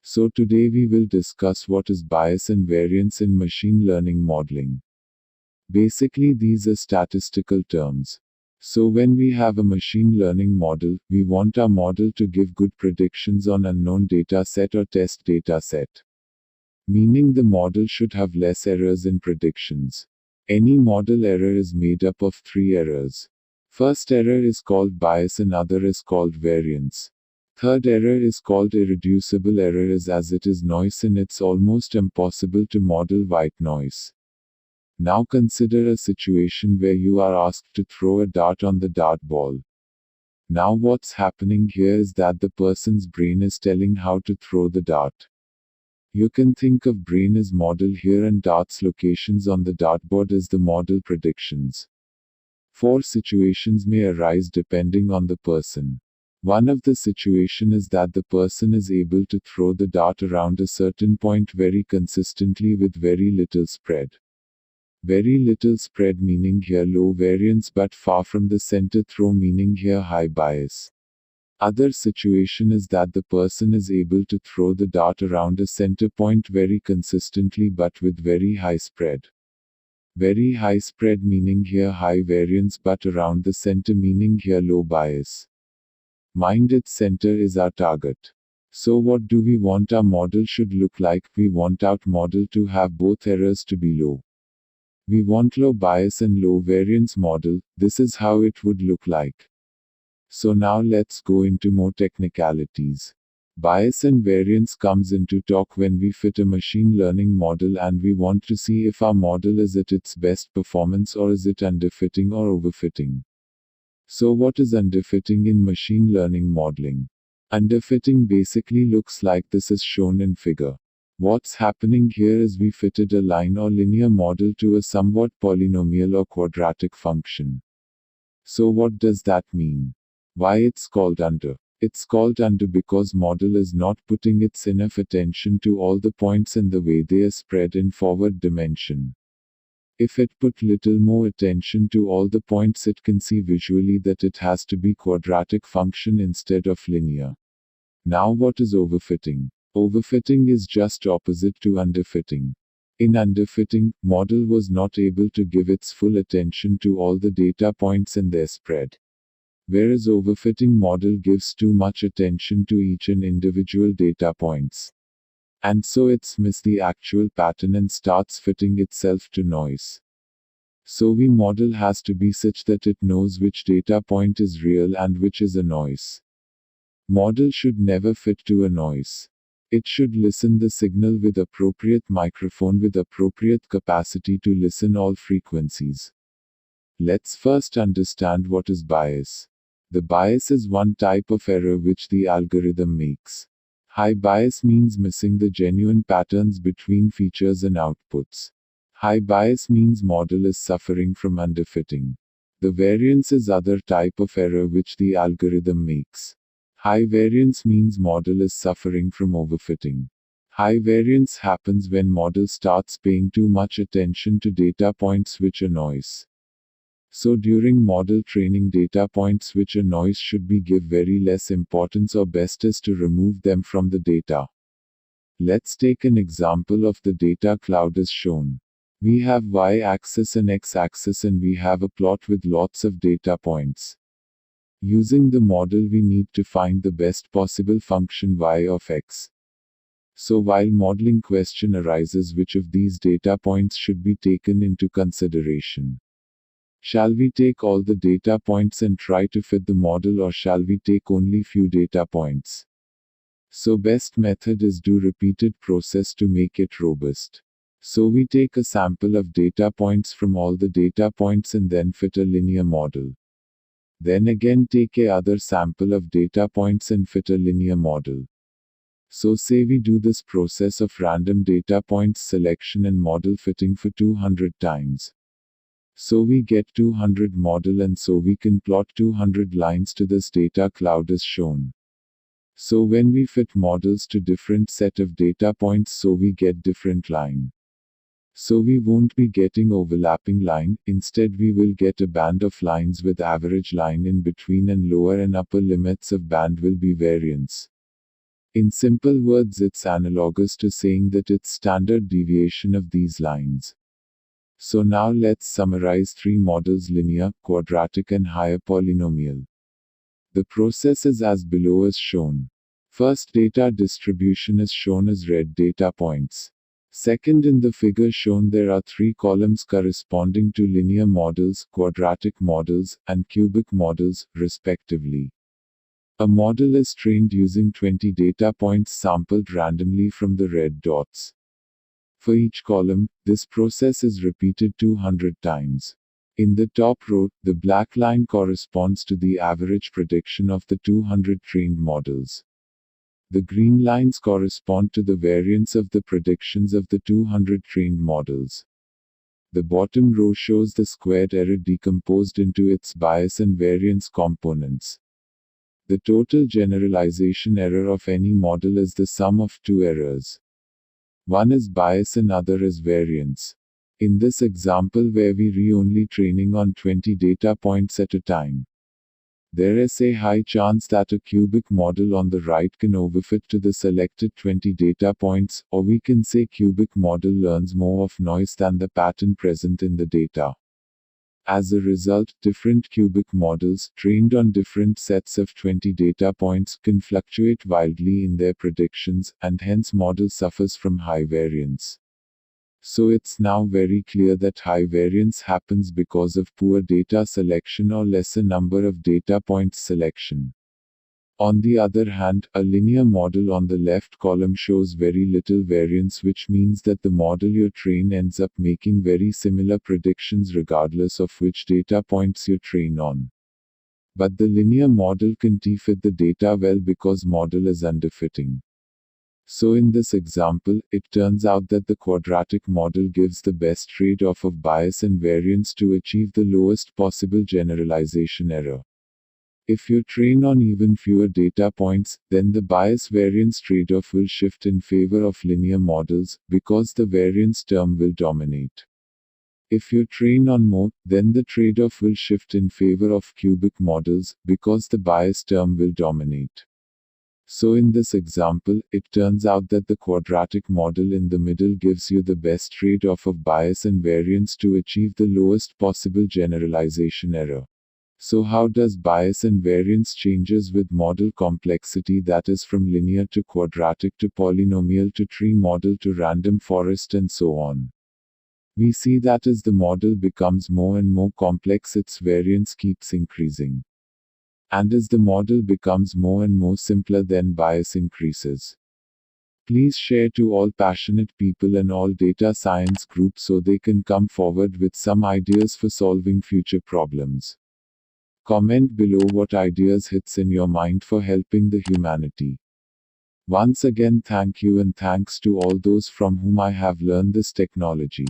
So today we will discuss what is bias and variance in machine learning modeling. Basically these are statistical terms. So when we have a machine learning model, we want our model to give good predictions on unknown data set or test data set. Meaning the model should have less errors in predictions. Any model error is made up of three errors. First error is called bias, another is called variance. Third error is called irreducible error as it is noise and it's almost impossible to model white noise. Now consider a situation where you are asked to throw a dart on the dartball. Now what's happening here is that the person's brain is telling how to throw the dart. You can think of brain as model here and dart's locations on the dartboard as the model predictions. Four situations may arise depending on the person. One of the situation is that the person is able to throw the dart around a certain point very consistently with very little spread. Very little spread meaning here low variance but far from the center throw meaning here high bias. Other situation is that the person is able to throw the dart around a center point very consistently but with very high spread. Very high spread meaning here high variance but around the center meaning here low bias. Mind its center is our target. So what do we want our model should look like? We want our model to have both errors to be low. We want low bias and low variance model. This is how it would look like. So now let's go into more technicalities. Bias and variance comes into talk when we fit a machine learning model and we want to see if our model is at its best performance or is it underfitting or overfitting. So what is underfitting in machine learning modeling? Underfitting basically looks like this is shown in figure. What's happening here is we fitted a line or linear model to a somewhat polynomial or quadratic function. So what does that mean? Why it's called under? It's called under because model is not putting its enough attention to all the points in the way they are spread in forward dimension. If it put little more attention to all the points, it can see visually that it has to be quadratic function instead of linear. Now what is overfitting? Overfitting is just opposite to underfitting. In underfitting, model was not able to give its full attention to all the data points in their spread. Whereas overfitting model gives too much attention to each and individual data points. And so it's miss the actual pattern and starts fitting itself to noise. So the model has to be such that it knows which data point is real and which is a noise. Model should never fit to a noise. It should listen the signal with appropriate microphone with appropriate capacity to listen all frequencies. Let's first understand what is bias. The bias is one type of error which the algorithm makes. High bias means missing the genuine patterns between features and outputs. High bias means model is suffering from underfitting. The variance is other type of error which the algorithm makes. High variance means model is suffering from overfitting. High variance happens when model starts paying too much attention to data points which are noise. So during model training, data points which are noise should be give very less importance or best is to remove them from the data. Let's take an example of the data cloud as shown. We have y-axis and x-axis and we have a plot with lots of data points. Using the model we need to find the best possible function y of x. So while modeling question arises, which of these data points should be taken into consideration? Shall we take all the data points and try to fit the model, or shall we take only few data points? So best method is do repeated process to make it robust. So we take a sample of data points from all the data points and then fit a linear model. Then again take a other sample of data points and fit a linear model. So say we do this process of random data points selection and model fitting for 200 times. So we get 200 model and so we can plot 200 lines to this data cloud as shown. So when we fit models to different set of data points, so we get different line. So we won't be getting overlapping line, instead we will get a band of lines with average line in between and lower and upper limits of band will be variance. In simple words, it's analogous to saying that it's standard deviation of these lines. So now let's summarize three models: linear, quadratic and higher polynomial. The process is as below as shown. First, data distribution is shown as red data points. Second, in the figure shown there are three columns corresponding to linear models, quadratic models, and cubic models, respectively. A model is trained using 20 data points sampled randomly from the red dots. For each column, this process is repeated 200 times. In the top row, the black line corresponds to the average prediction of the 200 trained models. The green lines correspond to the variance of the predictions of the 200 trained models. The bottom row shows the squared error decomposed into its bias and variance components. The total generalization error of any model is the sum of two errors. One is bias and other is variance. In this example where we are only training on 20 data points at a time, there is a high chance that a cubic model on the right can overfit to the selected 20 data points, or we can say cubic model learns more of noise than the pattern present in the data. As a result, different cubic models, trained on different sets of 20 data points, can fluctuate wildly in their predictions, and hence model suffers from high variance. So it's now very clear that high variance happens because of poor data selection or lesser number of data points selection. On the other hand, a linear model on the left column shows very little variance, which means that the model you train ends up making very similar predictions regardless of which data points you train on. But the linear model can fit the data well because model is underfitting. So in this example, it turns out that the quadratic model gives the best trade-off of bias and variance to achieve the lowest possible generalization error. If you train on even fewer data points, then the bias-variance trade-off will shift in favor of linear models, because the variance term will dominate. If you train on more, then the trade-off will shift in favor of cubic models, because the bias term will dominate. So in this example, it turns out that the quadratic model in the middle gives you the best trade-off of bias and variance to achieve the lowest possible generalization error. So how does bias and variance changes with model complexity, that is from linear to quadratic to polynomial to tree model to random forest and so on? We see that as the model becomes more and more complex, its variance keeps increasing. And as the model becomes more and more simpler, then bias increases. Please share to all passionate people and all data science groups so they can come forward with some ideas for solving future problems. Comment below what ideas hits in your mind for helping the humanity. Once again, thank you, and thanks to all those from whom I have learned this technology.